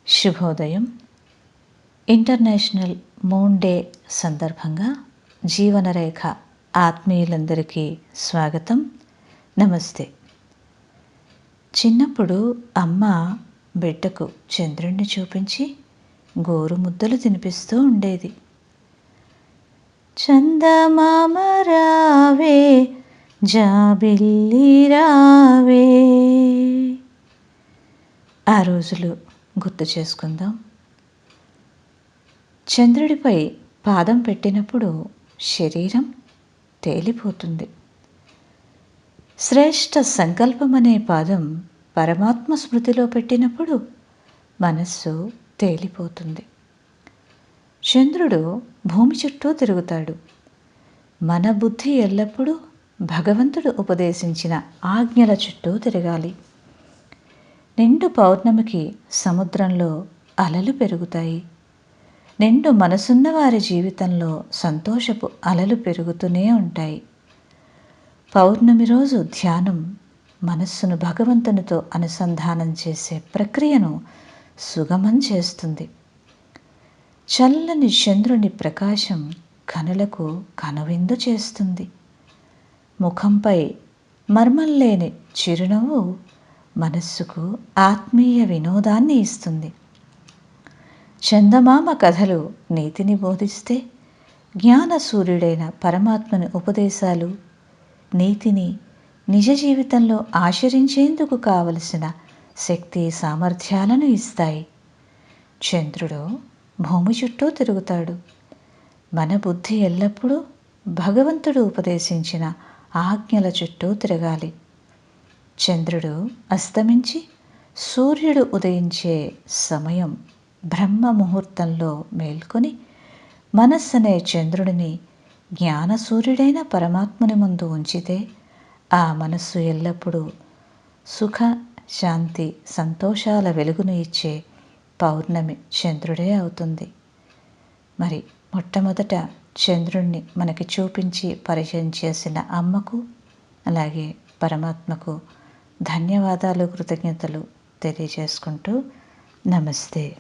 శుభోదయం. International moon day సందర్భంగా జీవనరేఖ ఆత్మీయులందరికీ స్వాగతం. నమస్తే. చిన్నప్పుడు అమ్మ బిడ్డకు చంద్రుణ్ణి చూపించి గోరు ముద్దలు తినిపిస్తూ ఉండేది. చందమామ రావే జాబిల్లి రావే. ఆ రోజులు గుర్తు చేసుకుందాం. చంద్రుడిపై పాదం పెట్టినప్పుడు శరీరం తేలిపోతుంది. శ్రేష్ఠ సంకల్పం అనే పాదం పరమాత్మ స్మృతిలో పెట్టినప్పుడు మనస్సు తేలిపోతుంది. చంద్రుడు భూమి చుట్టూ తిరుగుతాడు. మన బుద్ధి ఎల్లప్పుడూ భగవంతుడు ఉపదేశించిన ఆజ్ఞల చుట్టూ తిరగాలి. నిండు పౌర్ణమికి సముద్రంలో అలలు పెరుగుతాయి. నిండు మనసున్న వారి జీవితంలో సంతోషపు అలలు పెరుగుతూనే ఉంటాయి. పౌర్ణమి రోజు ధ్యానం మనస్సును భగవంతునితో అనుసంధానం చేసే ప్రక్రియను సుగమం చేస్తుంది. చల్లని చంద్రుని ప్రకాశం కనులకు కనువిందు చేస్తుంది. ముఖంపై మర్మం లేని చిరునవ్వు మనస్సుకు ఆత్మీయ వినోదాన్ని ఇస్తుంది. చందమామ కథలు నీతిని బోధిస్తే, జ్ఞాన సూర్యుడైన పరమాత్మని ఉపదేశాలు నీతిని నిజ జీవితంలో ఆచరించేందుకు కావలసిన శక్తి సామర్థ్యాలను ఇస్తాయి. చంద్రుడు భూమి చుట్టూ తిరుగుతాడు. మన బుద్ధి ఎల్లప్పుడూ భగవంతుడు ఉపదేశించిన ఆజ్ఞల చుట్టూ తిరగాలి. చంద్రుడు అస్తమించి సూర్యుడు ఉదయించే సమయం బ్రహ్మ ముహూర్తంలో మేల్కొని మనస్సనే చంద్రుడిని జ్ఞాన సూర్యుడైన పరమాత్మని ముందు ఉంచితే ఆ మనస్సు ఎల్లప్పుడూ సుఖ శాంతి సంతోషాల వెలుగును ఇచ్చే పౌర్ణమి చంద్రుడే అవుతుంది. మరి మొట్టమొదట చంద్రుణ్ణి మనకి చూపించి పరిచయం చేసిన అమ్మకు అలాగే పరమాత్మకు ధన్యవాదాలు, కృతజ్ఞతలు తెలియజేసుకుంటూ నమస్తే.